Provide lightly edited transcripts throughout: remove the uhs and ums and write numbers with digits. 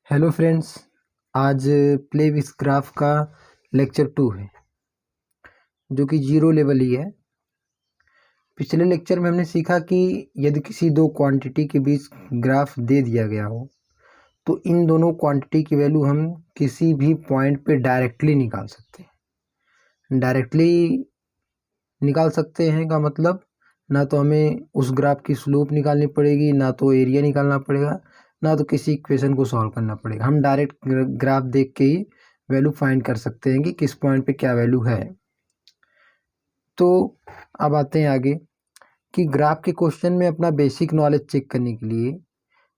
Hello friends. आज play with graph का lecture 2 है जो कि जीरो लेवल ही है। पिछले लेक्चर में हमने सीखा कि यदि किसी दो क्वांटिटी के बीच ग्राफ दे दिया गया हो तो इन दोनों क्वांटिटी की वैल्यू हम किसी भी पॉइंट पे डायरेक्टली निकाल सकते हैं। डायरेक्टली निकाल सकते हैं का मतलब ना तो हमें उस ग्राफ की स्लोप निकालनी पड़ेगी, ना तो एरिया निकालना पड़ेगा, ना तो किसी इक्वेशन को सॉल्व करना पड़ेगा। हम डायरेक्ट ग्राफ देख के ही वैल्यू फाइंड कर सकते हैं कि किस पॉइंट पे क्या वैल्यू है। तो अब आते हैं आगे कि ग्राफ के क्वेश्चन में अपना बेसिक नॉलेज चेक करने के लिए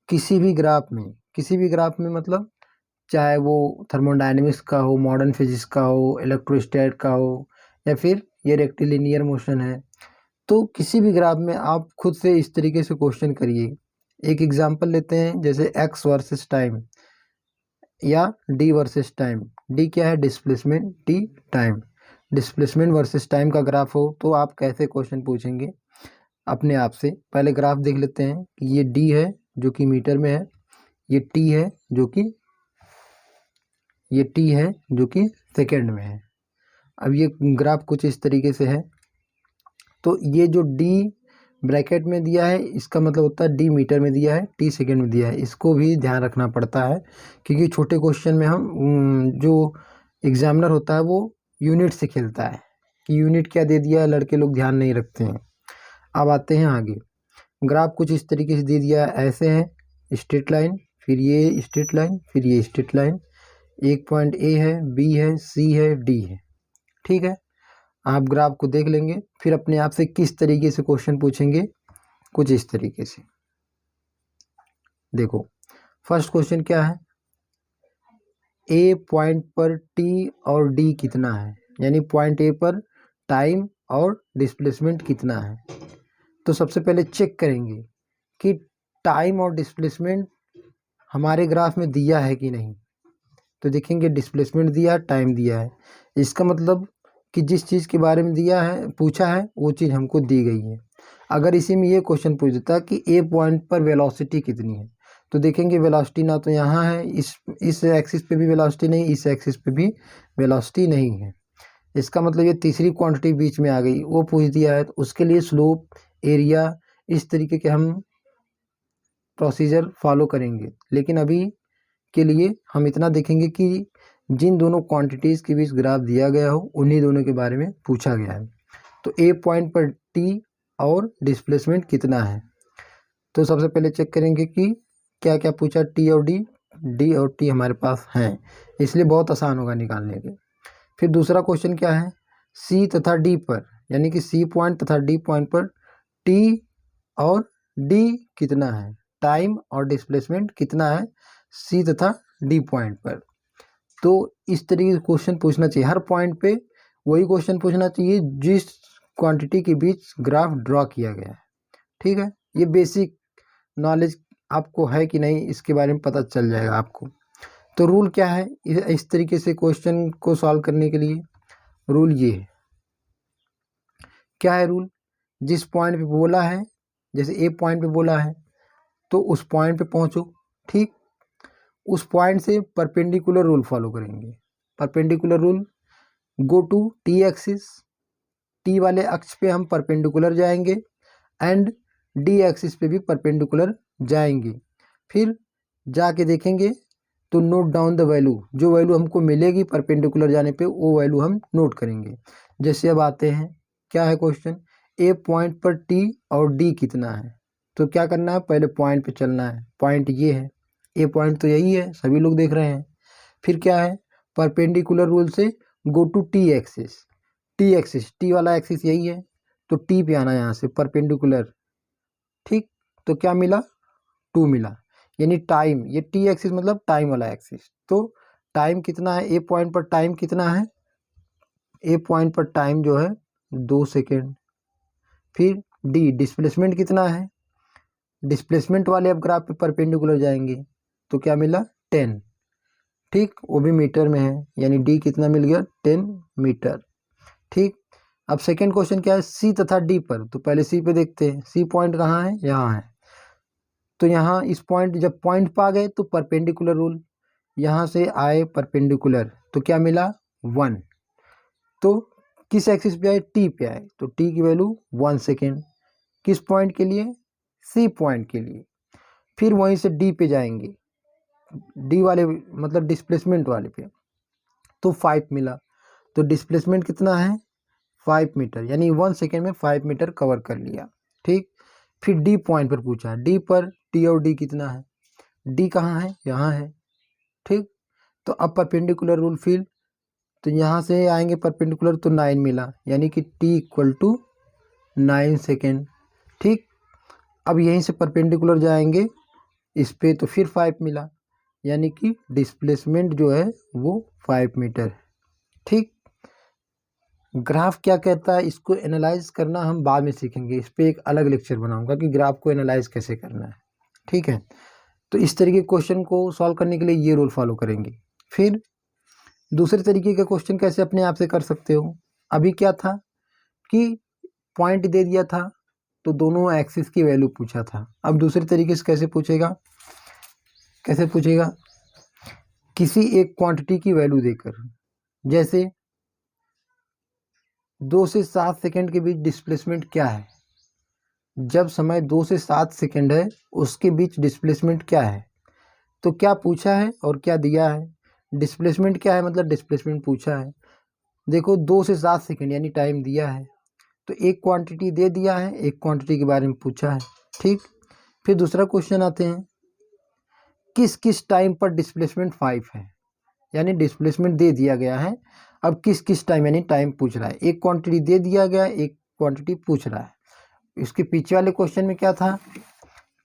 किसी भी ग्राफ में मतलब चाहे वो थर्मोडायनेमिक्स का हो, मॉडर्न फिजिक्स का हो, इलेक्ट्रोस्टैट का हो, या फिर ये रेक्टिलिनियर मोशन है, तो किसी भी ग्राफ में आप खुद से इस तरीके से क्वेश्चन करिए। एक एग्जांपल लेते हैं, जैसे x वर्सेस टाइम या d वर्सेस टाइम। d क्या है? Displacement. t time. Displacement versus time का ग्राफ हो तो आप कैसे क्वेश्चन पूछेंगे अपने आप से? पहले ग्राफ देख लेते हैं कि ये d है जो कि मीटर में है, ये t है जो कि सेकेंड में है। अब ये ग्राफ कुछ इस तरीके से है। तो ये जो d ब्रैकेट में दिया है इसका मतलब होता है d मीटर में दिया है, t सेकेंड में दिया है। इसको भी ध्यान रखना पड़ता है क्योंकि छोटे क्वेश्चन में हम जो एग्जामिनर होता है वो यूनिट से खेलता है कि यूनिट क्या दे दिया है, लड़के लोग ध्यान नहीं रखते हैं। अब आते हैं आगे। ग्राफ कुछ इस तरीके से दे दिया है, ऐसे है स्ट्रेट लाइन, फिर ये स्ट्रेट लाइन, फिर ये स्ट्रेट लाइन। एक पॉइंट ए है, बी है, सी है, डी है। ठीक है, आप ग्राफ को देख लेंगे, फिर अपने आप से किस तरीके से क्वेश्चन पूछेंगे, कुछ इस तरीके से। देखो फर्स्ट क्वेश्चन क्या है, ए पॉइंट पर टी और डी कितना है, यानी पॉइंट ए पर टाइम और डिस्प्लेसमेंट कितना है। तो सबसे पहले चेक करेंगे कि टाइम और डिस्प्लेसमेंट हमारे ग्राफ में दिया है कि नहीं। तो देखेंगे डिस्प्लेसमेंट दिया, टाइम दिया है, इसका मतलब कि जिस चीज़ के बारे में दिया है, पूछा है, वो चीज़ हमको दी गई है। अगर इसी में ये क्वेश्चन पूछ देता कि ए पॉइंट पर वेलोसिटी कितनी है, तो देखेंगे वेलोसिटी ना तो यहाँ है, इस एक्सिस पे भी वेलोसिटी नहीं, इस एक्सिस पे भी वेलोसिटी नहीं है। इसका मतलब ये तीसरी क्वांटिटी बीच में आ गई, वो पूछ दिया है। तो उसके लिए स्लोप, एरिया, इस तरीके के हम प्रोसीजर फॉलो करेंगे। लेकिन अभी के लिए हम इतना देखेंगे कि जिन दोनों क्वांटिटीज़ के बीच ग्राफ दिया गया हो उन्हीं दोनों के बारे में पूछा गया है। तो ए पॉइंट पर टी और डिस्प्लेसमेंट कितना है। तो सबसे पहले चेक करेंगे कि क्या क्या पूछा, टी और डी और टी हमारे पास हैं, इसलिए बहुत आसान होगा निकालने के। फिर दूसरा क्वेश्चन क्या है, सी तथा डी पर, यानी कि सी पॉइंट तथा डी पॉइंट पर टी और डी कितना है, टाइम और डिस्प्लेसमेंट कितना है सी तथा डी पॉइंट पर। तो इस तरीके से क्वेश्चन पूछना चाहिए, हर पॉइंट पे वही क्वेश्चन पूछना चाहिए जिस क्वांटिटी के बीच ग्राफ ड्रॉ किया गया है। ठीक है, ये बेसिक नॉलेज आपको है कि नहीं इसके बारे में पता चल जाएगा आपको। तो रूल क्या है इस तरीके से क्वेश्चन को सॉल्व करने के लिए? रूल ये है, क्या है रूल, जिस पॉइंट पे बोला है, जैसे ए पॉइंट पे बोला है तो उस पॉइंट पे पहुंचो। ठीक, उस पॉइंट से परपेंडिकुलर रूल फॉलो करेंगे। Perpendicular rule, go to T axis, T वाले अक्ष पे हम परपेंडिकुलर जाएंगे एंड डी एक्सिस पे भी परपेंडिकुलर जाएंगे। फिर जाके देखेंगे तो नोट डाउन द वैल्यू, जो वैल्यू हमको मिलेगी परपेंडिकुलर जाने पे वो वैल्यू हम नोट करेंगे। जैसे अब आते हैं, क्या है क्वेश्चन, ए पॉइंट पर टी और डी कितना है। तो क्या करना है, पहले पॉइंट पे चलना है। पॉइंट ये है, ए पॉइंट तो यही है, सभी लोग देख रहे हैं। फिर क्या है, परपेंडिकुलर रूल से go to T axis, T वाला एक्सिस यही है, तो टी पे आना यहाँ से परपेंडिकुलर। ठीक, तो क्या मिला, 2 मिला, यानी टाइम, ये टी एक्सिस मतलब टाइम वाला एक्सिस। तो टाइम कितना है ए पॉइंट पर, टाइम कितना है ए पॉइंट पर, टाइम जो है 2 सेकेंड। फिर डी डिस्प्लेसमेंट कितना है, डिस्प्लेसमेंट वाले अब ग्राफ पे परपेंडिकुलर जाएंगे तो क्या मिला, 10। ठीक, वो भी मीटर में है, यानी डी कितना मिल गया, 10 मीटर। ठीक, अब सेकेंड क्वेश्चन क्या है, सी तथा डी पर। तो पहले सी पे देखते हैं, सी पॉइंट कहाँ है, यहाँ है। तो यहाँ इस पॉइंट, जब पॉइंट पर आ गए तो परपेंडिकुलर रूल, यहाँ से आए परपेंडिकुलर तो क्या मिला 1। तो किस एक्सिस पे आए, टी पे आए, तो टी की वैल्यू 1 सेकेंड। किस पॉइंट के लिए, सी पॉइंट के लिए। फिर वहीं से डी पे जाएंगे, डी वाले मतलब डिस्प्लेसमेंट वाले पे, तो 5 मिला। तो डिस्प्लेसमेंट कितना है 5 मीटर, यानी 1 सेकेंड में 5 मीटर कवर कर लिया। ठीक, फिर डी पॉइंट पर पूछा, डी पर टी और डी कितना है, डी कहाँ है, यहाँ है। ठीक, तो अब परपेंडिकुलर रूल फिर, तो यहाँ से आएंगे परपेंडिकुलर तो 9 मिला, यानी कि टी इक्वल टू 9 सेकेंड। ठीक, अब यहीं से परपेंडिकुलर जाएंगे इस पे तो फिर 5 मिला, यानी कि डिस्प्लेसमेंट जो है वो 5 मीटर है। ठीक, ग्राफ क्या कहता है इसको एनालाइज करना हम बाद में सीखेंगे, इस पे एक अलग लेक्चर बनाऊंगा कि ग्राफ को एनालाइज कैसे करना है। ठीक है, तो इस तरीके के क्वेश्चन को सॉल्व करने के लिए ये रूल फॉलो करेंगे। फिर दूसरे तरीके का क्वेश्चन कैसे अपने आप से कर सकते हो, अभी क्या था कि पॉइंट दे दिया था तो दोनों एक्सिस की वैल्यू पूछा था। अब दूसरे तरीके से कैसे पूछेगा, कैसे पूछेगा, किसी एक क्वांटिटी की वैल्यू देकर, जैसे 2 से 7 सेकेंड के बीच डिस्प्लेसमेंट क्या है, जब समय 2 से 7 सेकेंड है उसके बीच डिस्प्लेसमेंट क्या है। तो क्या पूछा है और क्या दिया है, डिस्प्लेसमेंट क्या है मतलब डिस्प्लेसमेंट पूछा है। देखो 2 से 7 सेकेंड यानी टाइम दिया है, तो एक क्वांटिटी दे दिया है, एक क्वांटिटी के बारे में पूछा है। ठीक, फिर दूसरा क्वेश्चन आते हैं, किस किस टाइम पर डिस्प्लेसमेंट 5 है, यानी डिस्प्लेसमेंट दे दिया गया है, अब किस किस टाइम यानी टाइम पूछ रहा है। एक क्वांटिटी दे दिया गया, एक क्वांटिटी पूछ रहा है। इसके पीछे वाले क्वेश्चन में क्या था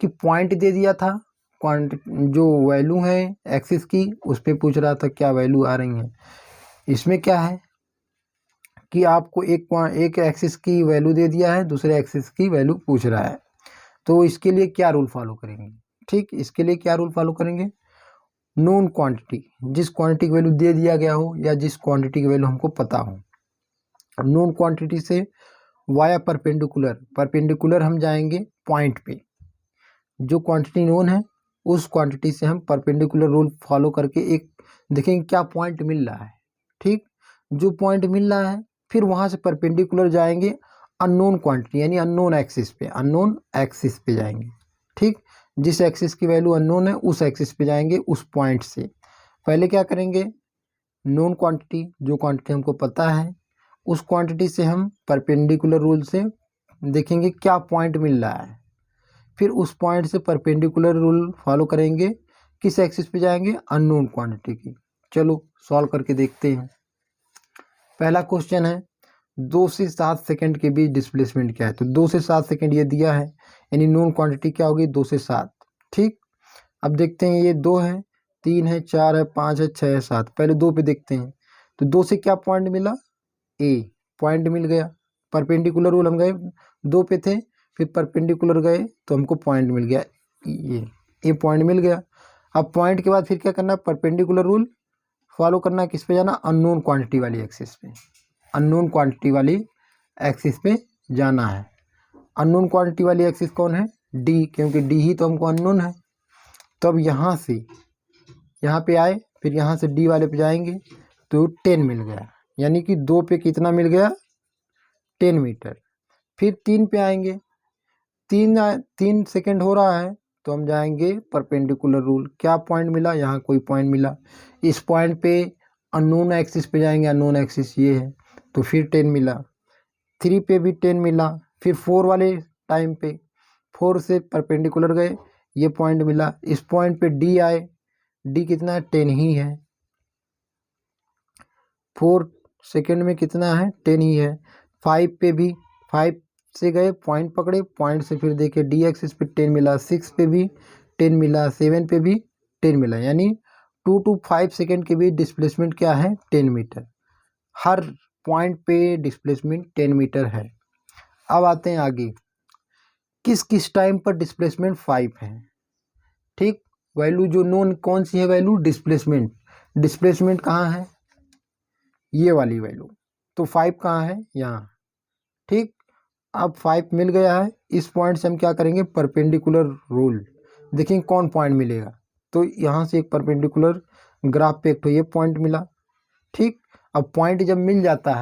कि पॉइंट दे दिया था, जो वैल्यू है एक्सिस की उस पर पूछ रहा था क्या वैल्यू आ रही है। इसमें क्या है कि आपको एक एक्सिस की वैल्यू दे दिया है, दूसरे एक्सिस की वैल्यू पूछ रहा है, तो इसके लिए क्या रूल फॉलो करेंगे। ठीक, इसके लिए क्या रूल फॉलो करेंगे, नोन क्वांटिटी, जिस क्वांटिटी की वैल्यू दे दिया गया हो या जिस क्वांटिटी की वैल्यू हमको पता हो। अब नोन क्वांटिटी से वाया परपेंडिकुलर, परपेंडिकुलर हम जाएंगे पॉइंट पे, जो क्वांटिटी नोन है उस क्वांटिटी से हम परपेंडिकुलर रूल फॉलो करके एक देखेंगे क्या पॉइंट मिल रहा है। ठीक, जो पॉइंट मिल रहा है फिर वहाँ से परपेंडिकुलर जाएंगे अननोन क्वांटिटी यानी अननोन एक्सिस पे, अननोन एक्सिस पे जाएंगे। ठीक, जिस एक्सिस की वैल्यू अननोन है उस एक्सिस पे जाएंगे उस पॉइंट से। पहले क्या करेंगे, नोन क्वांटिटी, जो क्वांटिटी हमको पता है उस क्वांटिटी से हम परपेंडिकुलर रूल से देखेंगे क्या पॉइंट मिल रहा है, फिर उस पॉइंट से परपेंडिकुलर रूल फॉलो करेंगे, किस एक्सिस पे जाएंगे, अननोन क्वांटिटी की। चलो सॉल्व करके देखते हैं। पहला क्वेश्चन है 2 से 7 सेकंड के बीच डिस्प्लेसमेंट क्या है, तो 2 से 7 सेकंड ये दिया है, यानी नोन क्वांटिटी क्या होगी 2 से 7। ठीक, अब देखते हैं ये 2 है, 3 है, 4 है, 5 है, 6 है, 7। पहले 2 पे देखते हैं, तो 2 से क्या पॉइंट मिला, ए पॉइंट मिल गया। परपेंडिकुलर रूल हम गए 2 पे थे, फिर परपेंडिकुलर गए तो हमको पॉइंट मिल गया, ये पॉइंट मिल गया। अब पॉइंट के बाद फिर क्या करना, परपेंडिकुलर रूल फॉलो करना, किस पे जाना, अननोन क्वांटिटी वाली एक्सिस पे, अननोन क्वांटिटी वाली एक्सिस पे जाना है। अननोन क्वांटिटी वाली एक्सिस कौन है, डी, क्योंकि डी ही तो हमको अननोन है। तो अब यहाँ से यहाँ पे आए, फिर यहाँ से डी वाले पे जाएंगे तो 10 मिल गया, यानी कि 2 पे कितना मिल गया 10 मीटर। फिर 3 पे आएंगे, 3 सेकेंड हो रहा है तो हम जाएंगे परपेंडिकुलर रूल, क्या पॉइंट मिला, यहाँ कोई पॉइंट मिला, इस पॉइंट पे अननोन एक्सिस पे जाएंगे, अननोन एक्सिस ये है तो फिर 10 मिला। 3 पे भी 10 मिला, फिर 4 वाले टाइम पे 4 से परपेंडिकुलर गए, ये पॉइंट मिला, इस पॉइंट पे डी आए, डी कितना है 10 ही है, 4 सेकेंड में कितना है 10 ही है। 5 पे भी 5 से गए, पॉइंट पकड़े, पॉइंट से फिर देखे डी एक्सिस पे 10 मिला, 6 पे भी 10 मिला, 7 पे भी 10 मिला, यानी 2 to 5 सेकेंड के बीच डिस्प्लेसमेंट क्या है 10 मीटर। हर पॉइंट पे डिस्प्लेसमेंट 10 मीटर है। अब आते हैं आगे, किस किस टाइम पर डिस्प्लेसमेंट 5 है। ठीक, वैल्यू जो नोन कौन सी है वैल्यू, डिस्प्लेसमेंट, डिस्प्लेसमेंट कहाँ है, ये वाली वैल्यू, तो 5 कहाँ है यहाँ। ठीक, अब 5 मिल गया है, इस पॉइंट से हम क्या करेंगे परपेंडिकुलर रूल, देखेंगे कौन पॉइंट मिलेगा, तो यहाँ से एक परपेंडिकुलर ग्राफ पे एक तो ये पॉइंट मिला। ठीक, अब पॉइंट जब मिल जाता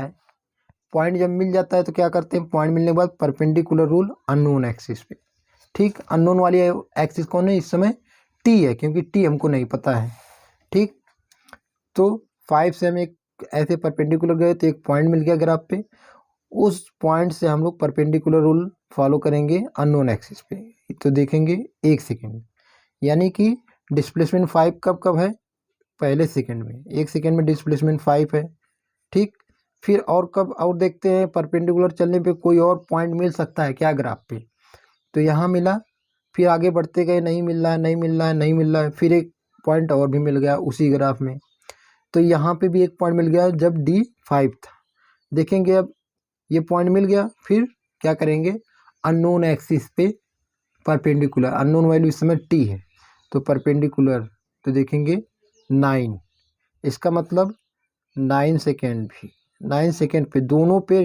है, तो क्या करते हैं, पॉइंट मिलने के बाद परपेंडिकुलर रूल अननोन एक्सिस पे। ठीक, अननोन वाली एक्सिस कौन है इस समय, टी है, क्योंकि टी हमको नहीं पता है। ठीक, तो 5 से हम एक ऐसे परपेंडिकुलर गए तो एक पॉइंट मिल गया ग्राफ पे, उस पॉइंट से हम लोग परपेंडिकुलर रूल फॉलो करेंगे अननोन एक्सिस पे। तो देखेंगे 1 सेकेंड, यानी कि डिस्प्लेसमेंट 5 कब कब है, पहले सेकेंड में, 1 सेकेंड में डिस्प्लेसमेंट 5 है। ठीक, फिर और कब, और देखते हैं परपेंडिकुलर चलने पे कोई और पॉइंट मिल सकता है क्या ग्राफ पे, तो यहाँ मिला, फिर आगे बढ़ते गए, नहीं मिल रहा है, नहीं मिल रहा है, नहीं मिल रहा है, फिर एक पॉइंट और भी मिल गया उसी ग्राफ में, तो यहाँ पे भी एक पॉइंट मिल गया जब D5 था। देखेंगे अब ये पॉइंट मिल गया, फिर क्या करेंगे, अननोन एक्सिस पे परपेंडिकुलर, अननोन वैल्यू इस समय T है, तो परपेंडिकुलर, तो देखेंगे 9, इसका मतलब 9 सेकेंड, भी 9 सेकेंड पे दोनों पे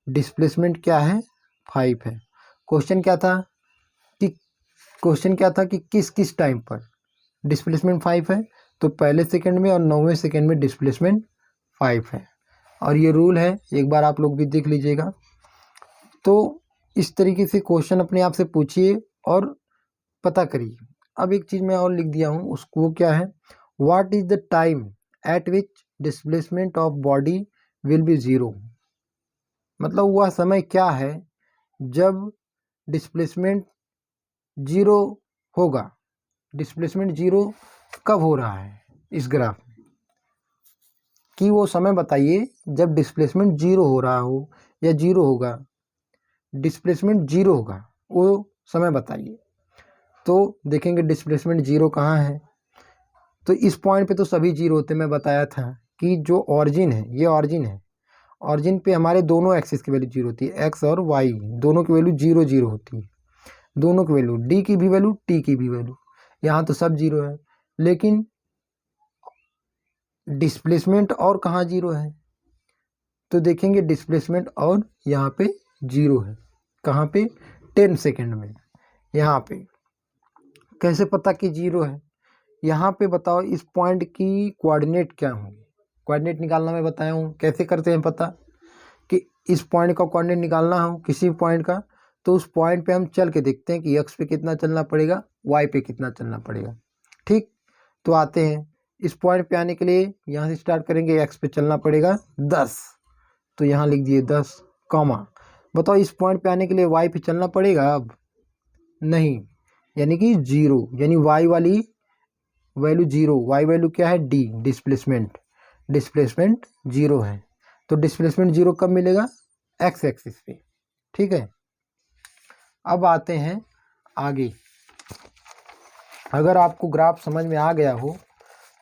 डिस्प्लेसमेंट क्या है, 5 है। क्वेश्चन क्या था कि किस किस टाइम पर डिस्प्लेसमेंट 5 है, तो पहले सेकंड में और 9वें सेकंड में डिस्प्लेसमेंट 5 है, और ये रूल है, एक बार आप लोग भी देख लीजिएगा। तो इस तरीके से क्वेश्चन अपने आप से पूछिए और पता करिए। अब एक चीज़ मैं और लिख दिया हूँ, उसको क्या है, what is the time eight which displacement of body will be zero, मतलब वह समय क्या है जब डिस्प्लेसमेंट जीरो होगा। डिस्प्लेसमेंट जीरो कब हो रहा है इस ग्राफ में, कि वो समय बताइए जब डिस्प्लेसमेंट जीरो हो रहा हो या जीरो होगा, डिस्प्लेसमेंट जीरो होगा वो समय बताइए। तो देखेंगे डिस्प्लेसमेंट जीरो कहाँ है, तो इस पॉइंट पे तो सभी जीरो होते, मैं बताया था कि जो ऑरिजिन है, ये ऑरिजिन है, ऑरिजिन पे हमारे दोनों एक्सिस की वैल्यू जीरो होती है, एक्स और वाई दोनों की वैल्यू जीरो जीरो होती है, दोनों की वैल्यू, डी की भी वैल्यू, टी की भी वैल्यू, यहाँ तो सब जीरो है, लेकिन डिस्प्लेसमेंट और कहाँ जीरो है, तो देखेंगे डिस्प्लेसमेंट और यहाँ पे जीरो है, कहाँ पे, 10 सेकेंड में। यहाँ पे कैसे पता कि जीरो है, यहाँ पे बताओ इस पॉइंट की कोऑर्डिनेट क्या होंगे, कोऑर्डिनेट निकालना मैं बताया हूँ, कैसे करते हैं पता, कि इस पॉइंट का कोऑर्डिनेट निकालना हो किसी पॉइंट का, तो उस पॉइंट पे हम चल के देखते हैं कि एक्स पे कितना चलना पड़ेगा, वाई पे कितना चलना पड़ेगा। ठीक, तो आते हैं इस पॉइंट पे आने के लिए, यहाँ से स्टार्ट करेंगे, एक्स पे चलना पड़ेगा 10, तो यहाँ लिख दिए 10, कॉमा, बताओ इस पॉइंट पे आने के लिए वाई पे चलना पड़ेगा, अब नहीं, यानी कि जीरो, यानी वाई वाली वैल्यू जीरो, वाई वैल्यू क्या है, डी, डिस्प्लेसमेंट जीरो है, तो डिस्प्लेसमेंट जीरो कब मिलेगा, एक्स एक्सिस पे। ठीक है, अब आते हैं आगे, अगर आपको ग्राफ समझ में आ गया हो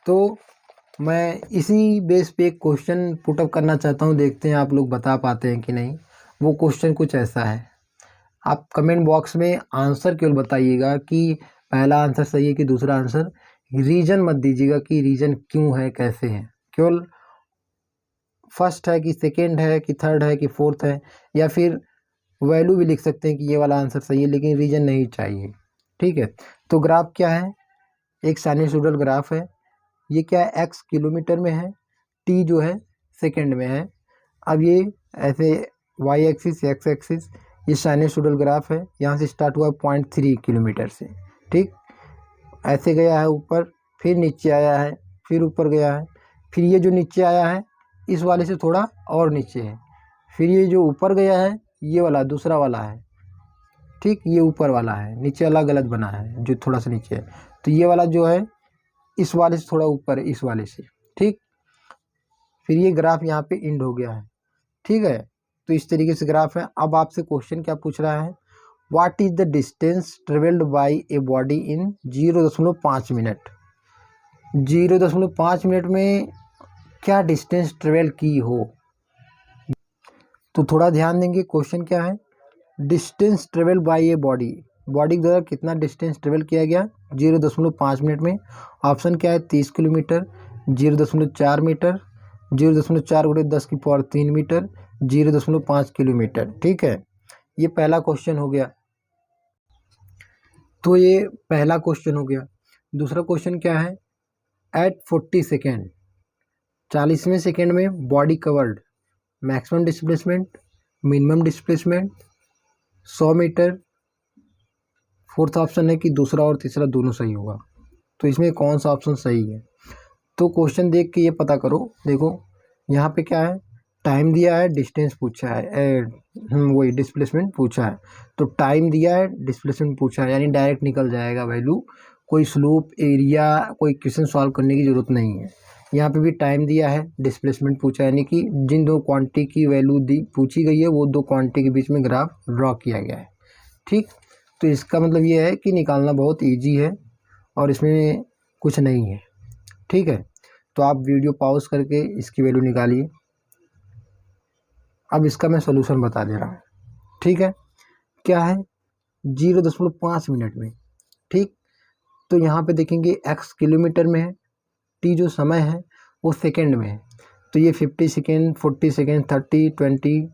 तो मैं इसी बेस पे एक क्वेश्चन पुटअप करना चाहता हूँ, देखते हैं आप लोग बता पाते हैं कि नहीं। वो क्वेश्चन कुछ ऐसा है, आप कमेंट बॉक्स में आंसर केवल बताइएगा कि पहला आंसर सही है कि दूसरा आंसर, रीजन मत दीजिएगा कि रीजन क्यों है, कैसे है, केवल फर्स्ट है कि सेकेंड है कि थर्ड है कि फोर्थ है, या फिर वैल्यू भी लिख सकते हैं कि ये वाला आंसर सही है, लेकिन रीजन नहीं चाहिए। ठीक है, तो ग्राफ क्या है, एक साइनसॉइडल ग्राफ है, ये क्या है, एक्स किलोमीटर में है, टी जो है सेकंड में है। अब ये ऐसे वाई एक्सिस एक्स एक्सिस, ये साइनसॉइडल ग्राफ है, यहाँ से स्टार्ट हुआ 0.3 किलोमीटर से। ठीक, ऐसे गया है ऊपर, फिर नीचे आया है, फिर ऊपर गया है, फिर ये जो नीचे आया है इस वाले से थोड़ा और नीचे है, फिर ये जो ऊपर गया है ये वाला दूसरा वाला है। ठीक, ये ऊपर वाला है, नीचे वाला गलत बना है जो थोड़ा सा नीचे है, तो ये वाला जो है इस वाले से थोड़ा ऊपर है, इस वाले से। ठीक, फिर ये ग्राफ यहाँ पे एंड हो गया है। ठीक है, तो इस तरीके से ग्राफ है। अब आपसे क्वेश्चन क्या पूछ रहा है, what is the distance travelled by a body in 0.5 minute, 0.5 minute में क्या डिस्टेंस ट्रेवल की हो, तो थोड़ा ध्यान देंगे। क्वेश्चन क्या है, distance travel by a body, body के द्वारा कितना डिस्टेंस ट्रेवल किया गया 0.5 मिनट में। ऑप्शन क्या है, 30 किलोमीटर, 0.4 मीटर, 0.4 गुणे 10⁻³ मीटर, 0.5 किलोमीटर। ठीक है, ये पहला क्वेश्चन हो गया, तो ये पहला क्वेश्चन हो गया। दूसरा क्वेश्चन क्या है, एट 40 सेकेंड, 40वें सेकेंड में body covered, maximum displacement, minimum displacement 100 metre. Fourth option है कि दूसरा और तीसरा दोनों सही होगा, तो इसमें कौन सा ऑप्शन सही है? तो क्वेश्चन देख के ये पता करो। देखो यहाँ पे क्या है, टाइम दिया है, डिस्टेंस पूछा है, वही डिस्प्लेसमेंट पूछा है। तो टाइम दिया है, डिस्प्लेसमेंट पूछा है, यानी डायरेक्ट निकल जाएगा वैल्यू, कोई स्लोप एरिया कोई क्वेश्चन सॉल्व करने की ज़रूरत नहीं है। यहाँ पे भी टाइम दिया है, डिस्प्लेसमेंट पूछा है, यानी कि जिन दो क्वांटिटी की वैल्यू दी पूछी गई है वो दो क्वांटिटी के बीच में ग्राफ ड्रॉ किया गया है। ठीक, तो इसका मतलब ये है कि निकालना बहुत ईजी है और इसमें कुछ नहीं है। ठीक है, तो आप वीडियो पॉज करके इसकी वैल्यू निकालिए। अब इसका मैं सॉल्यूशन बता दे रहा हूँ। ठीक है, क्या है 0.5 मिनट में। ठीक, तो यहाँ पे देखेंगे x किलोमीटर में है, t जो समय है वो सेकंड में है, तो ये 50 सेकेंड, 40 सेकेंड, 30, 20,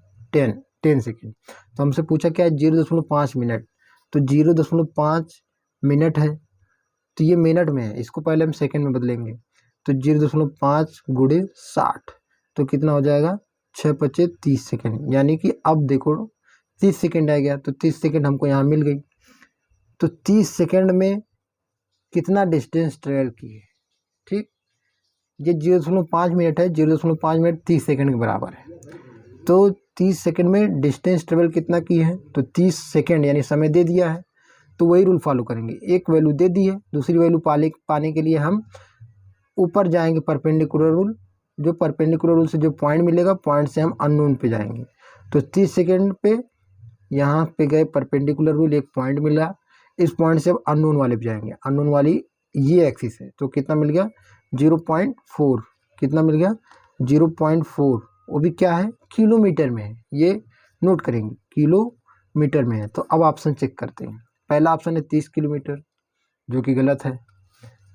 10 सेकेंड। तो हमसे पूछा क्या है 0.5 मिनट, तो 0.5 मिनट है, तो ये मिनट में है, इसको पहले हम सेकेंड में बदलेंगे, तो 0.5 गुणे 60, तो कितना हो जाएगा 6×5 = 30 सेकेंड। यानी कि अब देखो 30 सेकेंड आ गया, तो 30 सेकेंड हमको यहाँ मिल गई। तो 30 सेकेंड में कितना डिस्टेंस ट्रेवल की है। ठीक, ये 0.5 मिनट है, 0.5 मिनट 30 सेकेंड के बराबर है। तो 30 सेकेंड में डिस्टेंस ट्रेवल कितना की है, तो 30 सेकेंड यानी समय दे दिया है, तो वही रूल फॉलो करेंगे। एक वैल्यू दे दी है, दूसरी वैल्यू पाने के लिए हम ऊपर जाएंगे परपेंडिकुलर रूल, जो परपेंडिकुलर रूल से जो पॉइंट मिलेगा, पॉइंट से हम अननोन पे जाएंगे। तो 30 सेकेंड पे यहाँ पे गए परपेंडिकुलर रूल, एक पॉइंट मिला, इस पॉइंट से अब अननोन वाले पे जाएंगे, अननोन वाली ये एक्सिस है, तो कितना मिल गया 0.4, कितना मिल गया 0.4, वो भी क्या है किलोमीटर में है, ये नोट करेंगे किलोमीटर में है। तो अब ऑप्शन चेक करते हैं। पहला ऑप्शन है 30 किलोमीटर, जो कि गलत है।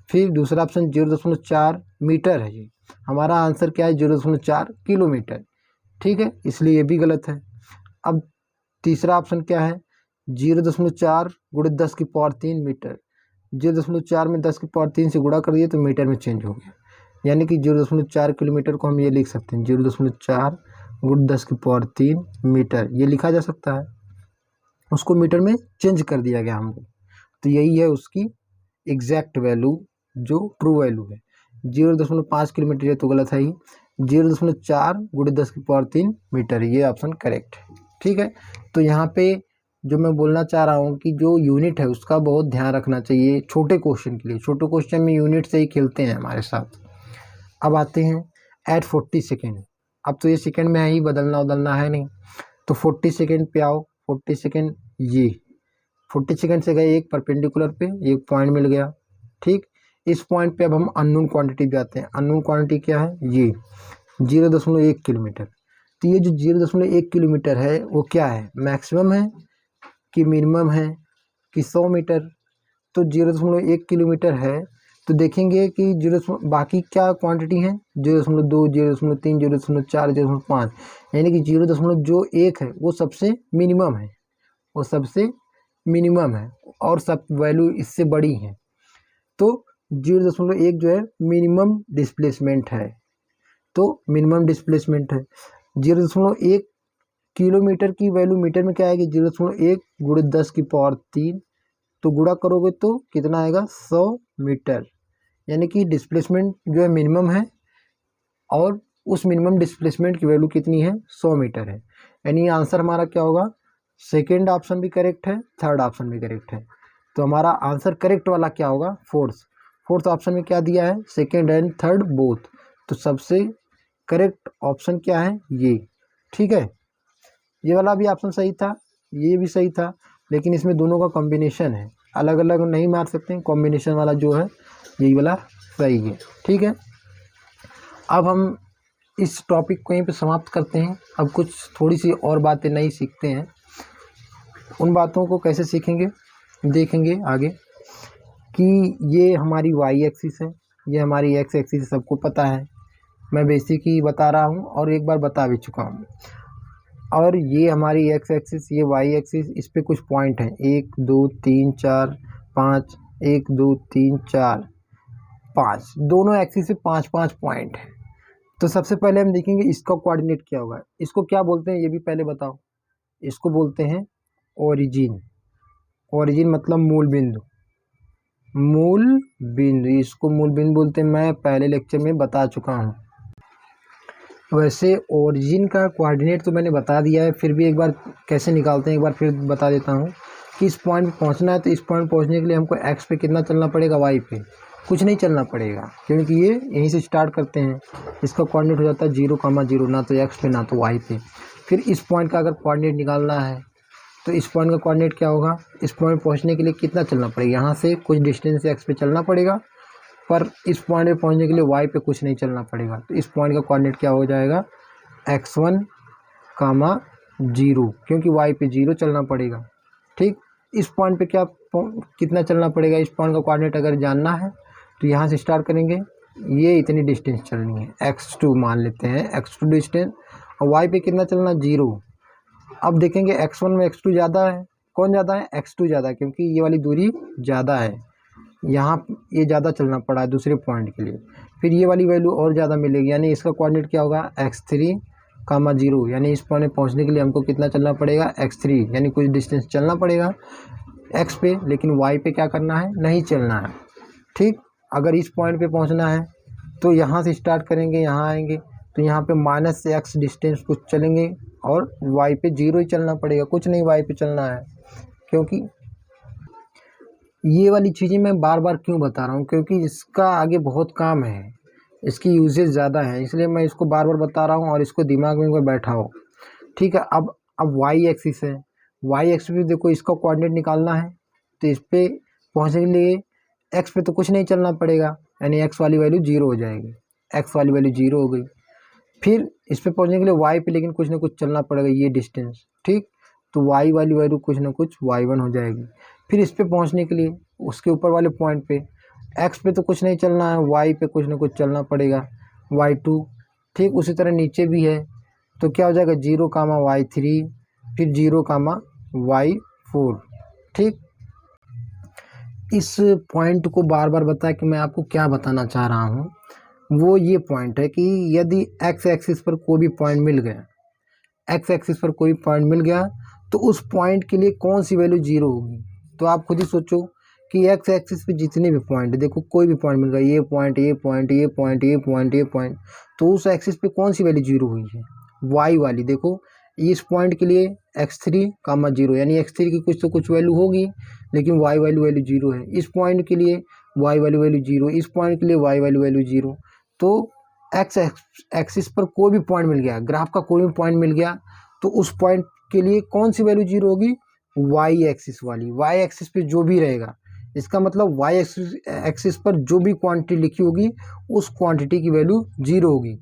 फिर दूसरा ऑप्शन 0.4 मीटर है, ये हमारा आंसर क्या है 0.4 किलोमीटर। ठीक है, इसलिए ये भी गलत है। अब तीसरा ऑप्शन क्या है 0.4 × 10⁻³ मीटर, 0.4 में 10⁻³ से गुणा कर दिए तो मीटर में चेंज हो गया, यानी कि 0.4 किलोमीटर को हम ये लिख सकते हैं 0.4 × 10⁻³ मीटर, ये लिखा जा सकता है, उसको मीटर में चेंज कर दिया गया हमको। तो यही है उसकी एग्जैक्ट वैल्यू, जो ट्रू वैल्यू है। 0.5 किलोमीटर ये तो गलत है ही, 0.4 × 10⁻³ मीटर, ये ऑप्शन करेक्ट है। ठीक है, तो यहाँ पे जो मैं बोलना चाह रहा हूँ कि जो यूनिट है उसका बहुत ध्यान रखना चाहिए छोटे क्वेश्चन के लिए। छोटे क्वेश्चन में यूनिट से ही खेलते हैं हमारे साथ। अब आते हैं एट 40 सेकेंड। अब तो ये सेकेंड में ही बदलना है नहीं, तो 40 सेकेंड पे आओ। 40 सेकेंड, ये 40 सेकेंड से गए एक परपेंडिकुलर पे, एक पॉइंट मिल गया। ठीक, इस पॉइंट पे अब हम अननोन क्वांटिटी पे आते हैं। अननोन क्वांटिटी क्या है, ये 0.1 किलोमीटर। तो ये जो 0.1 किलोमीटर है वो क्या है, मैक्सिमम है कि मिनिमम है कि 100 मीटर। तो 0.1 किलोमीटर है, तो देखेंगे कि बाकी क्या क्वांटिटी है 0.2, 0.3, 0.4, 0.5, यानी कि 0.1 है वो सबसे मिनिमम है, वो सबसे मिनिमम है और सब वैल्यू इससे बड़ी है। तो 0.1 जो है मिनिमम डिस्प्लेसमेंट है, तो मिनिमम डिस्प्लेसमेंट है। 0.1 किलोमीटर की वैल्यू मीटर में क्या आएगी 0.1 × 10⁻³, तो गुणा करोगे तो कितना आएगा 100 मीटर, यानी कि डिस्प्लेसमेंट जो है मिनिमम है और उस मिनिमम डिस्प्लेसमेंट की वैल्यू कितनी है 100 मीटर है। यानी आंसर हमारा क्या होगा, सेकेंड ऑप्शन भी करेक्ट है, थर्ड ऑप्शन भी करेक्ट है। तो हमारा आंसर करेक्ट वाला क्या होगा, फोर्थ ऑप्शन में क्या दिया है, सेकेंड एंड थर्ड बोथ, तो सबसे करेक्ट ऑप्शन क्या है ये। ठीक है, ये वाला भी ऑप्शन सही था, ये भी सही था, लेकिन इसमें दोनों का कॉम्बिनेशन है, अलग अलग नहीं मार सकते हैं, कॉम्बिनेशन वाला जो है यही वाला सही है। ठीक है, अब हम इस टॉपिक को यहीं पे समाप्त करते हैं। अब कुछ थोड़ी सी और बातें नई सीखते हैं। उन बातों को कैसे सीखेंगे देखेंगे आगे, कि ये हमारी वाई एक्सिस है, ये हमारी एक्स एक्सिस, सबको पता है, मैं बेसिक ही बता रहा हूँ और एक बार बता भी चुका हूँ। और ये हमारी एक्स एक्सिस, ये वाई एक्सिस, इस पे कुछ पॉइंट हैं 1 2 3 4 5, 1 2 3 4 5, दोनों एक्सिस पे 5-5 पॉइंट है। तो सबसे पहले हम देखेंगे इसका कोऑर्डिनेट क्या होगा। इसको क्या बोलते हैं ये भी पहले बताओ। इसको बोलते हैं ओरिजिन। ओरिजिन मतलब मूल बिंदु। मूल बिंदु, इसको मूल बिंदु बोलते हैं, मैं पहले लेक्चर में बता चुका हूँ। वैसे ओरिजिन का कोऑर्डिनेट तो मैंने बता दिया है, फिर भी एक बार कैसे निकालते हैं एक बार फिर बता देता हूँ कि इस पॉइंट पे पहुँचना है तो इस पॉइंट पहुँचने के लिए हमको एक्स पे कितना चलना पड़ेगा, वाई पे कुछ नहीं चलना पड़ेगा, क्योंकि ये यहीं से स्टार्ट करते हैं। इसका कोऑर्डिनेट हो जाता है 0,0, ना तो एक्स पे ना तो वाई पे। फिर इस पॉइंट का अगर कोऑर्डिनेट निकालना है तो इस पॉइंट का कोऑर्डिनेट क्या होगा, इस पॉइंट पहुँचने के लिए कितना चलना पड़ेगा, यहाँ से कुछ डिस्टेंस एक्स पे चलना पड़ेगा, पर इस पॉइंट पे पहुँचने के लिए वाई पे कुछ नहीं चलना पड़ेगा। तो इस पॉइंट का कोऑर्डिनेट क्या हो जाएगा, x1, 0, क्योंकि y पे 0 चलना पड़ेगा। ठीक, इस पॉइंट पे कितना चलना पड़ेगा, इस पॉइंट का कोऑर्डिनेट अगर जानना है तो यहाँ से स्टार्ट करेंगे, ये इतनी डिस्टेंस चलनी है, x2 मान लेते हैं, x2 डिस्टेंस, और y पे कितना चलना, 0। अब देखेंगे x1 में x2 ज़्यादा है, कौन ज़्यादा है, x2 ज़्यादा है, क्योंकि ये वाली दूरी ज़्यादा है, यहाँ ये ज़्यादा चलना पड़ा है दूसरे पॉइंट के लिए। फिर ये वाली वैल्यू और ज़्यादा मिलेगी, यानी इसका कोऑर्डिनेट क्या होगा, x3, 0, यानी इस पॉइंट पहुँचने के लिए हमको कितना चलना पड़ेगा, x3, यानी कुछ डिस्टेंस चलना पड़ेगा x पे, लेकिन y पे क्या करना है, नहीं चलना है। ठीक, अगर इस पॉइंट पे पहुँचना है तो यहाँ से स्टार्ट करेंगे, यहाँ आएंगे तो यहाँ पे -x डिस्टेंस कुछ चलेंगे और y पे 0 ही चलना पड़ेगा, कुछ नहीं y पे चलना है। क्योंकि ये वाली चीज़ें मैं बार बार क्यों बता रहा हूँ, क्योंकि इसका आगे बहुत काम है, इसकी यूजेज ज़्यादा है, इसलिए मैं इसको बार बार बता रहा हूँ और इसको दिमाग में कोई बैठा हो। ठीक है, अब वाई एक्सिस है, वाई एक्सिस पे देखो इसका कोऑर्डिनेट निकालना है तो इस पे पहुँचने के लिए एक्स पे तो कुछ नहीं चलना पड़ेगा, यानी एक्स वाली वैल्यू 0 हो जाएगी, एक्स वाली वैल्यू 0 हो गई। फिर इस पे पहुँचने के लिए वाई पे लेकिन कुछ ना कुछ चलना पड़ेगा, ये डिस्टेंस। ठीक, तो वाई वाली वैल्यू कुछ ना कुछ y1 हो जाएगी। फिर इस पे पहुँचने के लिए उसके ऊपर वाले पॉइंट पे x पे तो कुछ नहीं चलना है, y पे कुछ ना कुछ चलना पड़ेगा, y2। ठीक, उसी तरह नीचे भी है तो क्या हो जाएगा, 0, y3, फिर 0, y4। ठीक, इस पॉइंट को बार बार बताया कि मैं आपको क्या बताना चाह रहा हूँ, वो ये पॉइंट है कि यदि x एक्सिस पर कोई भी पॉइंट मिल गया, x एक्सिस पर कोई पॉइंट मिल गया तो उस पॉइंट के लिए कौन सी वैल्यू 0 होगी। तो आप खुद ही सोचो कि x एक्सिस पे जितने भी पॉइंट, देखो कोई भी पॉइंट मिल गया, ये पॉइंट, ये पॉइंट, ये पॉइंट, ये पॉइंट, ये पॉइंट, तो उस एक्सिस पे कौन सी वैल्यू 0 हुई है, y वाली। देखो इस पॉइंट के लिए x3, 0, यानी x3 की कुछ तो कुछ वैल्यू होगी, लेकिन y वाली वैल्यू 0 है। इस पॉइंट के लिए y वाली वैल्यू 0, इस पॉइंट के लिए y वाली वैल्यू 0। तो x एक्सिस पर कोई भी पॉइंट मिल गया, ग्राफ का कोई भी पॉइंट मिल गया तो उस पॉइंट के लिए कौन सी वैल्यू 0 होगी, y एक्सिस वाली। y एक्सिस पे जो भी रहेगा, इसका मतलब y एक्सिस पर जो भी क्वांटिटी लिखी होगी उस क्वांटिटी की वैल्यू 0 होगी।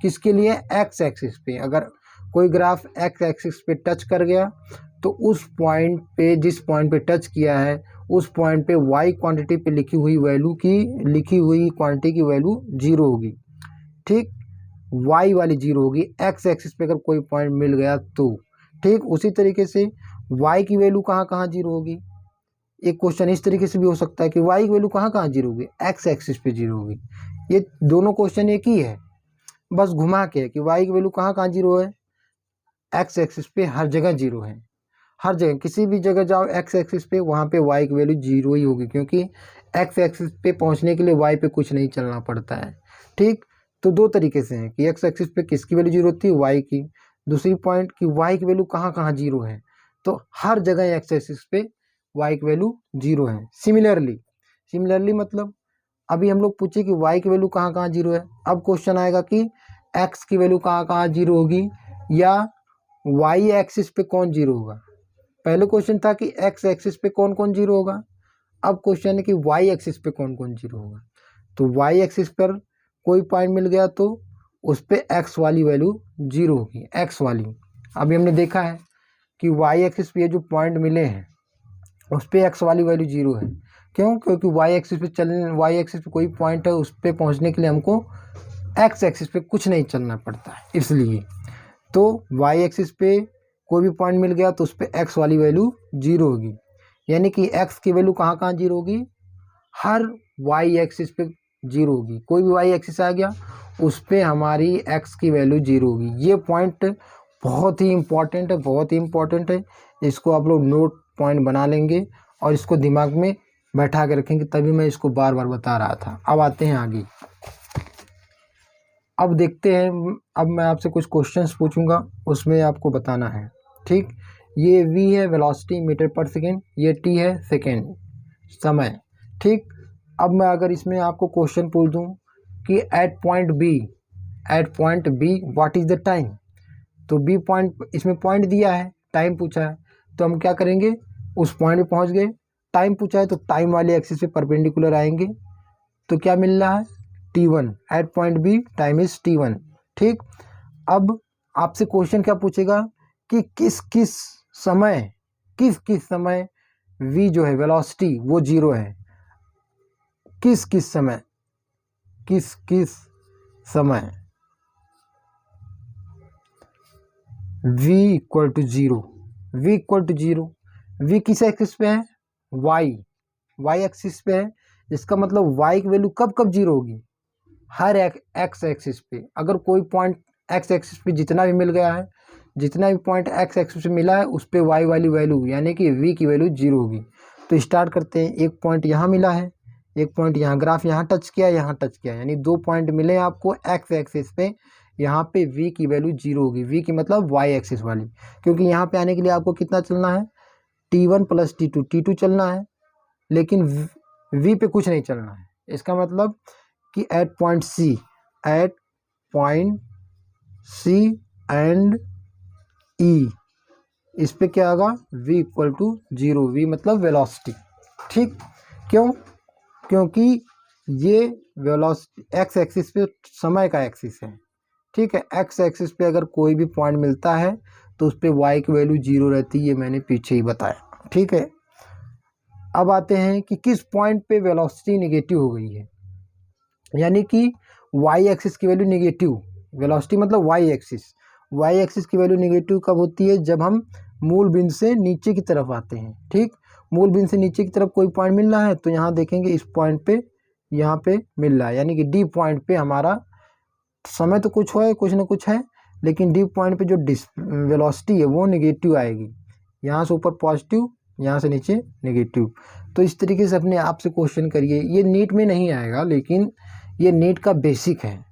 किसके लिए, x एक्सिस पे। अगर कोई ग्राफ x एक्सिस पे टच कर गया तो उस पॉइंट पे, जिस पॉइंट पे टच किया है उस पॉइंट पे y क्वांटिटी पे लिखी हुई क्वांटिटी की वैल्यू 0 होगी। ठीक, y वाली 0 होगी, x एक्सिस पे अगर कोई पॉइंट मिल गया तो। ठीक, उसी तरीके से y की वैल्यू कहाँ कहाँ 0 होगी। एक क्वेश्चन इस तरीके से भी हो सकता है कि y की वैल्यू कहाँ कहाँ 0 होगी, x एक्सिस पे 0 होगी। ये दोनों क्वेश्चन एक ही है, बस घुमा के कि y की वैल्यू कहाँ कहाँ 0 है, x एक्सिस पे हर जगह 0 है। हर जगह किसी भी जगह जाओ x एक्सिस पे, वहाँ पे y की वैल्यू 0 ही होगी, क्योंकि x एक्सिस पे पहुँचने के लिए y पे कुछ नहीं चलना पड़ता है। ठीक, तो दो तरीके से हैं कि x एक्सिस पे किसकी वैल्यू 0 होती है, y की। दूसरी पॉइंट कि y की वैल्यू कहाँ कहाँ 0 है, तो हर जगह x एक्सिस पे y की वैल्यू 0 है। सिमिलरली मतलब अभी हम लोग पूछे कि y की वैल्यू कहाँ कहाँ 0 है, अब क्वेश्चन आएगा कि x की वैल्यू कहाँ कहाँ 0 होगी या y एक्सिस पे कौन 0 होगा। पहले क्वेश्चन था कि x एक्सिस पे कौन कौन 0 होगा, अब क्वेश्चन है कि y एक्सिस पे कौन कौन 0 होगा। तो y एक्सिस पर कोई पॉइंट मिल गया तो उस पे x वाली वैल्यू 0 होगी, x वाली। अभी हमने देखा है कि y एक्सिस पे जो पॉइंट मिले हैं उस पे x वाली वैल्यू 0 है। क्यों, क्योंकि y एक्सिस पे कोई पॉइंट है, उस पे पहुंचने के लिए हमको x एक्सिस पे कुछ नहीं चलना पड़ता है, इसलिए। तो y एक्सिस पे कोई भी पॉइंट मिल गया तो उस पे x वाली वैल्यू 0 होगी, यानी कि x की वैल्यू कहाँ कहाँ 0 होगी, हर y एक्सिस पे जीरो होगी। कोई भी वाई एक्सिस आ गया उस पर हमारी एक्स की वैल्यू जीरो होगी। ये पॉइंट बहुत ही इम्पोर्टेंट है, बहुत ही इम्पोर्टेंट है। इसको आप लोग नोट पॉइंट बना लेंगे और इसको दिमाग में बैठा के रखेंगे, तभी मैं इसको बार बार बता रहा था। अब आते हैं आगे। अब देखते हैं, अब मैं आपसे कुछ क्वेश्चंस पूछूंगा, उसमें आपको बताना है। ठीक, ये v है वेलोसिटी मीटर पर सेकेंड, ये t है सेकेंड समय। ठीक, अब मैं अगर इसमें आपको क्वेश्चन पूछ दूं कि at point B what is the time, तो बी पॉइंट, इसमें पॉइंट दिया है, टाइम पूछा है, तो हम क्या करेंगे, उस पॉइंट पे पहुंच गए। टाइम पूछा है तो टाइम वाले एक्सिस पे परपेंडिकुलर आएंगे, तो क्या मिल रहा है, t1 at point B, time is t1। ठीक, अब आपसे क्वेश्चन क्या पूछेगा कि किस किस समय v जो है वेलोसिटी वो जीरो है, किस किस समय v equal to zero, v किस एक्सिस पे है, y एक्सिस पे है। इसका मतलब y की वैल्यू कब कब जीरो होगी, हर एक्स एक्सिस पे। अगर कोई पॉइंट एक्स एक्सिस पे जितना भी मिल गया है, जितना भी पॉइंट एक्स एक्सिस पे मिला है उस पे y वाली वैल्यू यानी कि v की वैल्यू जीरो होगी। तो स्टार्ट करते हैं, एक पॉइंट यहाँ मिला है, एक पॉइंट यहाँ, ग्राफ यहाँ टच किया, यहाँ टच किया, यानी दो पॉइंट मिले आपको एक्स एक्सिस पे। यहाँ पे v की वैल्यू जीरो होगी, v की मतलब y एक्सिस वाली, क्योंकि यहाँ पे आने के लिए आपको कितना चलना है, t1 प्लस t2 चलना है, लेकिन v पे कुछ नहीं चलना है। इसका मतलब कि at point C and E, इस पे क्या होगा, v equal to zero, v मतलब वेलोसिटी। ठीक, क्यों, क्योंकि ये वेलोसिटी एक्स एक्सिस पे समय का एक्सिस है। ठीक है, एक्स एक्सिस पे अगर कोई भी पॉइंट मिलता है तो उस पे y की वैल्यू जीरो रहती है, ये मैंने पीछे ही बताया। ठीक है, अब आते हैं कि किस पॉइंट पे वेलोसिटी नेगेटिव हो गई है, यानी कि y एक्सिस की वैल्यू नेगेटिव, वेलोसिटी मतलब y एक्सिस की वैल्यू नेगेटिव कब होती है, जब हम मूल बिंदु से नीचे की तरफ आते हैं। ठीक, मूल बिंदु से नीचे की तरफ कोई पॉइंट मिल रहा है तो यहाँ देखेंगे इस पॉइंट पे, यहाँ पे मिल रहा है, यानी कि डी पॉइंट पे हमारा समय तो कुछ है, कुछ ना कुछ है, लेकिन डी पॉइंट पे जो वेलोसिटी है वो नेगेटिव आएगी। यहाँ से ऊपर पॉजिटिव, यहाँ से नीचे नेगेटिव। तो इस तरीके से अपने आप से क्वेश्चन करिए, ये नीट में नहीं आएगा लेकिन ये नीट का बेसिक है।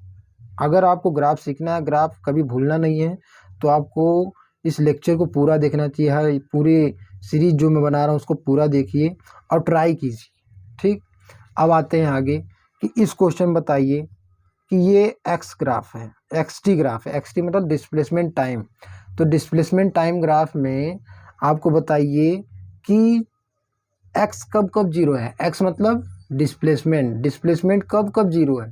अगर आपको ग्राफ सीखना है, ग्राफ कभी भूलना नहीं है, तो आपको इस लेक्चर को पूरा देखना चाहिए। हर पूरी सीरीज जो मैं बना रहा हूँ उसको पूरा देखिए और ट्राई कीजिए। ठीक, अब आते हैं आगे कि इस क्वेश्चन बताइए कि ये एक्स ग्राफ है, एक्सटी ग्राफ है, एक्सटी मतलब डिस्प्लेसमेंट टाइम। तो डिस्प्लेसमेंट टाइम ग्राफ में आपको बताइए कि एक्स कब कब जीरो है, एक्स मतलब डिस्प्लेसमेंट कब कब जीरो है,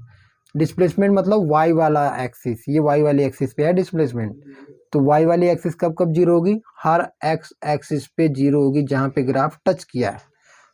डिस्प्लेसमेंट मतलब वाई वाला एक्सिस, ये वाई वाली एक्सिस पे है डिस्प्लेसमेंट, तो वाई वाली एक्सिस कब कब जीरो होगी, हर एक्स एक्सिस पे जीरो होगी जहाँ पे ग्राफ टच किया है।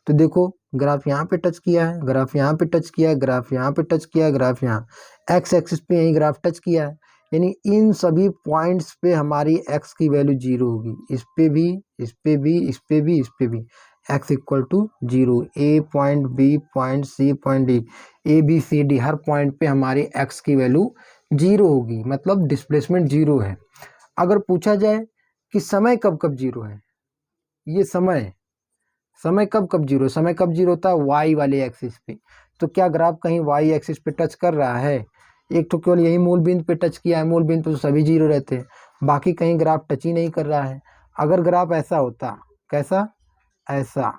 तो देखो ग्राफ यहाँ पे टच किया है, ग्राफ यहाँ पे टच किया है, ग्राफ यहाँ पे टच किया है, ग्राफ यहाँ एक्स एक्सिस पे यही ग्राफ टच किया है, यानी इन सभी पॉइंट्स पे हमारी एक्स की वैल्यू जीरो होगी, इस पे भी, इस पे भी, इस पे भी, इस पे भी, X equal to zero. A point, B point, C point, D, A B C D हर पॉइंट पे हमारी एक्स की वैल्यू जीरो होगी, मतलब डिस्प्लेसमेंट जीरो है। अगर पूछा जाए कि समय कब कब जीरो है, ये समय कब कब जीरो होता है, वाई वाले एक्सिस पे। तो क्या ग्राफ कहीं वाई एक्सिस पे टच कर रहा है, एक तो केवल यही मूल बिंदु पे टच किया है, मूल बिंदु पे तो सभी जीरो रहते हैं, बाकी कहीं ग्राफ टच ही नहीं कर रहा है। अगर ग्राफ ऐसा होता, कैसा, ऐसा,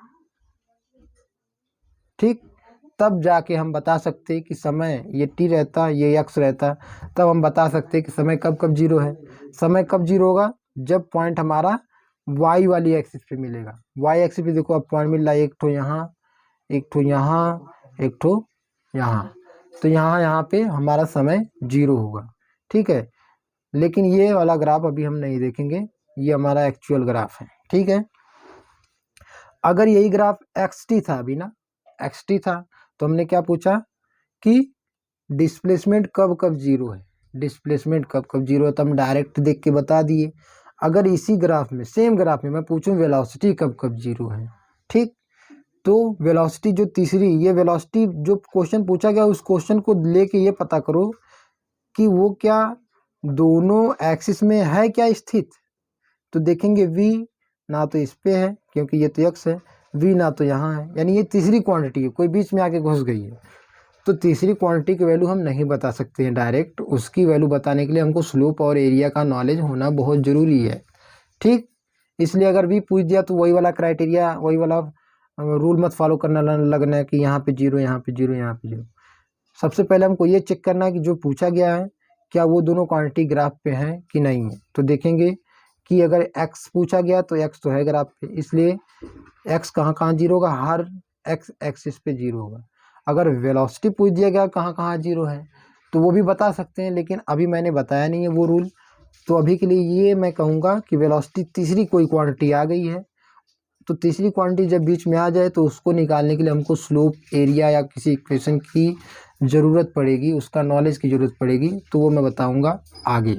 ठीक, तब जाके हम बता सकते कि समय, ये टी रहता, ये एक्स रहता, तब हम बता सकते कि समय कब कब जीरो है। समय कब जीरो होगा, जब पॉइंट हमारा वाई वाली एक्सिस पे मिलेगा। वाई एक्सिस पे देखो अब पॉइंट मिल रहा है, एक ठो यहाँ, एक ठो यहाँ, एक ठो यहाँ, तो यहाँ पे हमारा समय जीरो होगा। ठीक है, लेकिन ये वाला ग्राफ अभी हम नहीं देखेंगे, ये हमारा एक्चुअल ग्राफ है। ठीक है, अगर यही ग्राफ एक्सटी था, अभी ना एक्सटी था, तो हमने क्या पूछा कि डिस्प्लेसमेंट कब कब जीरो है, डिस्प्लेसमेंट कब कब जीरो है, तो हम डायरेक्ट देख के बता दिए। अगर इसी ग्राफ में, सेम ग्राफ में मैं पूछूं वेलोसिटी कब कब जीरो है, ठीक, तो वेलोसिटी जो तीसरी, ये वेलोसिटी जो क्वेश्चन पूछा गया उस क्वेश्चन को लेके ये पता करो कि वो क्या दोनों एक्सिस में है क्या स्थित। तो देखेंगे v ना तो इस पे है क्योंकि ये तो x है, v ना तो यहाँ है, यानी ये तीसरी क्वांटिटी है, कोई बीच में आके घुस गई है। तो तीसरी क्वांटिटी की वैल्यू हम नहीं बता सकते हैं डायरेक्ट, उसकी वैल्यू बताने के लिए हमको स्लोप और एरिया का नॉलेज होना बहुत ज़रूरी है। ठीक, इसलिए अगर भी पूछ दिया तो वही वाला क्राइटेरिया, वही वाला रूल मत फॉलो करना लगना है कि यहाँ पे जीरो, यहाँ पे जीरो, यहाँ पे जीरो। सबसे पहले हमको ये चेक करना है कि जो पूछा गया है क्या वो दोनों क्वांटिटी ग्राफ पे हैं कि नहीं है। तो देखेंगे कि अगर x पूछा गया तो x तो है ग्राफ पे, इसलिए x कहाँ कहाँ जीरो होगा, हर x एक्सिस पे जीरो होगा। अगर वेलोसिटी पूछ दिया गया कहाँ कहाँ जीरो है तो वो भी बता सकते हैं, लेकिन अभी मैंने बताया नहीं है वो रूल। तो अभी के लिए ये मैं कहूँगा कि वेलोसिटी तीसरी कोई क्वांटिटी आ गई है, तो तीसरी क्वांटिटी जब बीच में आ जाए तो उसको निकालने के लिए हमको स्लोप, एरिया या किसी इक्वेशन की ज़रूरत पड़ेगी, उसका नॉलेज की ज़रूरत पड़ेगी, तो वो मैं बताऊंगा आगे।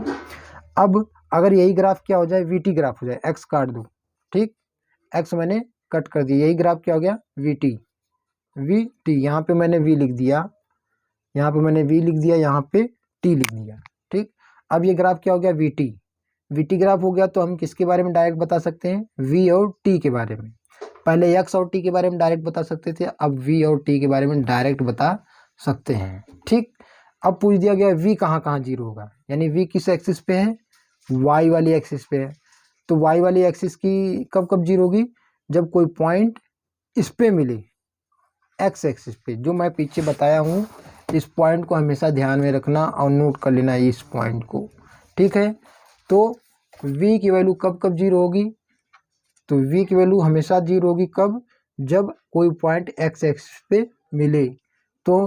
अब अगर यही ग्राफ क्या हो जाए, वीटी ग्राफ हो जाए, एक्स काट दो, ठीक, एक्स मैंने कट कर दिया, यही ग्राफ क्या हो गया, वीटी, वीटी, यहाँ पे मैंने वी लिख दिया, यहाँ पे मैंने वी लिख दिया, यहाँ पे टी लिख दिया। ठीक, अब ये ग्राफ क्या हो गया, वीटी, वीटी ग्राफ हो गया। तो हम किसके बारे में डायरेक्ट बता सकते हैं, वी और टी के बारे में। पहले एक्स और टी के बारे में डायरेक्ट बता सकते थे, अब वी और टी के बारे में डायरेक्ट बता सकते हैं। ठीक, अब पूछ दिया गया वी कहाँ कहाँ जीरो होगा, यानी वी किस एक्सिस पे है, वाई वाली एक्सिस पे है। तो वाई वाली एक्सिस की कब कब जीरो होगी, जब कोई पॉइंट इस पे मिले, एक्स एक्सिस पे, जो मैं पीछे बताया हूँ। इस पॉइंट को हमेशा ध्यान में रखना और नोट कर लेना इस पॉइंट को। ठीक है, तो v की वैल्यू कब कब जीरो होगी, तो v की वैल्यू हमेशा जीरो होगी कब, जब कोई पॉइंट x एक्सिस पे मिले। तो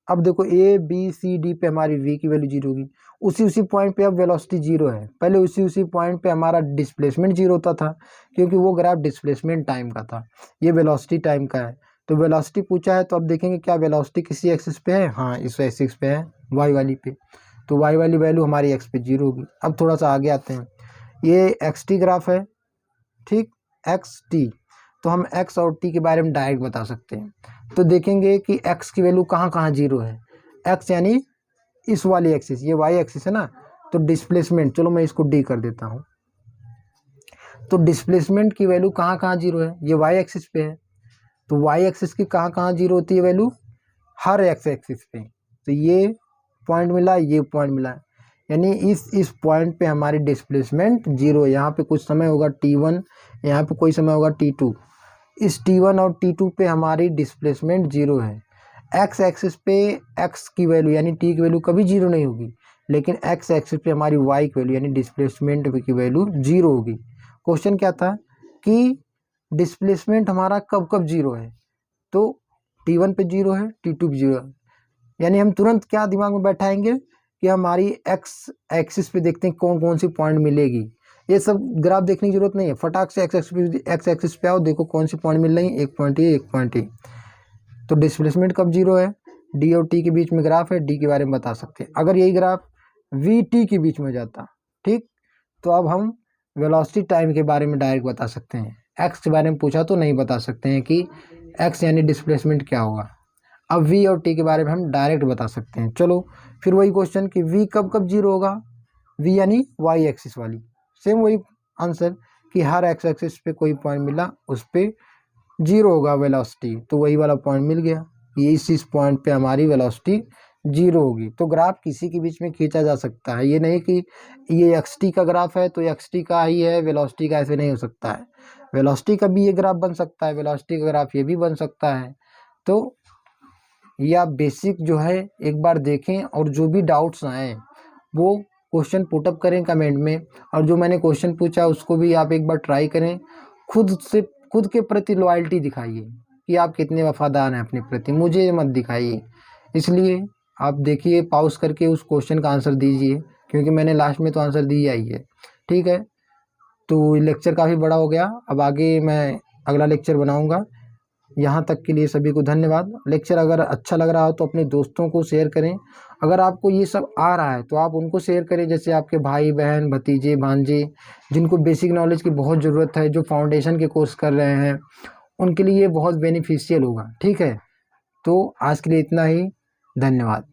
अब देखो a b c d पे हमारी v की वैल्यू जीरो होगी, उसी पॉइंट पे अब वेलोसिटी जीरो है। पहले उसी पॉइंट पे हमारा डिस्प्लेसमेंट जीरो होता था, क्योंकि वो ग्राफ डिस्प्लेसमेंट टाइम का था, ये वेलोसिटी टाइम का है। तो वेलोसिटी पूछा है तो अब देखेंगे क्या वेलोसिटी किसी एक्सिस पे है, हाँ इस एक्सिस पे है, y वाली पे। तो y वाली वैल्यू हमारी x पे जीरो होगी। अब थोड़ा सा आगे आते हैं, ये एक्स टी ग्राफ है, ठीक, एक्स टी, तो हम x और t के बारे में डायरेक्ट बता सकते हैं। तो देखेंगे कि x की वैल्यू कहाँ कहाँ जीरो है, x यानी इस वाली एक्सिस, ये y एक्सिस है ना, तो डिस्प्लेसमेंट, चलो मैं इसको d कर देता हूँ। तो डिस्प्लेसमेंट की वैल्यू कहाँ कहाँ जीरो है, ये y एक्सिस पे है, तो y एक्सिस की कहाँ कहाँ जीरो होती है वैल्यू, हर x एक्सिस पे। तो ये पॉइंट मिला, ये पॉइंट मिला, यानी इस पॉइंट पे हमारी डिस्प्लेसमेंट जीरो, यहाँ पे कुछ समय होगा t1, यहाँ पे कोई समय होगा t2, इस t1 और t2 पे हमारी डिस्प्लेसमेंट जीरो है। x एक्सिस पे x की वैल्यू यानी t की वैल्यू कभी जीरो नहीं होगी, लेकिन x एक्सिस पे हमारी y की वैल्यू यानी डिस्प्लेसमेंट की वैल्यू जीरो होगी। क्वेश्चन क्या था कि डिस्प्लेसमेंट हमारा कब कब जीरो है, तो t1 पे जीरो है, t2 पे जीरो है, यानी हम तुरंत क्या दिमाग में बैठाएंगे कि हमारी x एक्सिस पे देखते हैं कौन कौन सी पॉइंट मिलेगी। ये सब ग्राफ देखने की जरूरत नहीं है, फटाक से x एक्सिस पे आओ, देखो कौन सी पॉइंट मिल रही है, एक पॉइंट ये, एक पॉइंट ये। तो डिस्प्लेसमेंट कब जीरो है, d और t के बीच में ग्राफ है, d के बारे में बता सकते हैं। अगर यही ग्राफ vt के बीच में जाता, ठीक, तो अब हम वेलोसिटी टाइम के बारे में डायरेक्ट बता सकते हैं। x के बारे में पूछा तो नहीं बता सकते हैं कि x यानी डिस्प्लेसमेंट क्या होगा। अब v और t के बारे में हम डायरेक्ट बता सकते हैं। चलो फिर वही क्वेश्चन कि v कब कब जीरो होगा, v यानी y एक्सिस वाली, सेम वही आंसर कि हर x एक्सिस पे कोई पॉइंट मिला उस पे जीरो होगा वेलोसिटी, तो वही वाला पॉइंट मिल गया, ये इस पॉइंट पे हमारी वेलोसिटी जीरो होगी। तो ग्राफ किसी के बीच में खींचा जा सकता है, ये नहीं कि ये एक्स का ग्राफ है तो एक्स का ही है वेलोसिटी का, ऐसे नहीं हो सकता है। वेलोसिटी का भी ये ग्राफ बन सकता है, वेलोसिटी का ग्राफ ये भी बन सकता है। तो ये आप बेसिक जो है एक बार देखें, और जो भी डाउट्स आए वो क्वेश्चन पुटअप करें कमेंट में, और जो मैंने क्वेश्चन पूछा उसको भी आप एक बार ट्राई करें। खुद के प्रति लॉयल्टी दिखाइए कि आप कितने वफादार हैं अपने प्रति, मुझे मत दिखाइए। इसलिए आप देखिए, पॉज करके उस क्वेश्चन का आंसर दीजिए, क्योंकि मैंने लास्ट में तो आंसर दिया ही है। ठीक है, तो लेक्चर काफ़ी बड़ा हो गया, अब आगे मैं अगला लेक्चर बनाऊंगा। यहाँ तक के लिए सभी को धन्यवाद। लेक्चर अगर अच्छा लग रहा हो तो अपने दोस्तों को शेयर करें। अगर आपको ये सब आ रहा है तो आप उनको शेयर करें, जैसे आपके भाई बहन भतीजे भांजे जिनको बेसिक नॉलेज की बहुत ज़रूरत है, जो फाउंडेशन के कोर्स कर रहे हैं, उनके लिए ये बहुत बेनिफिशियल होगा। ठीक है, तो आज के लिए इतना ही। धन्यवाद।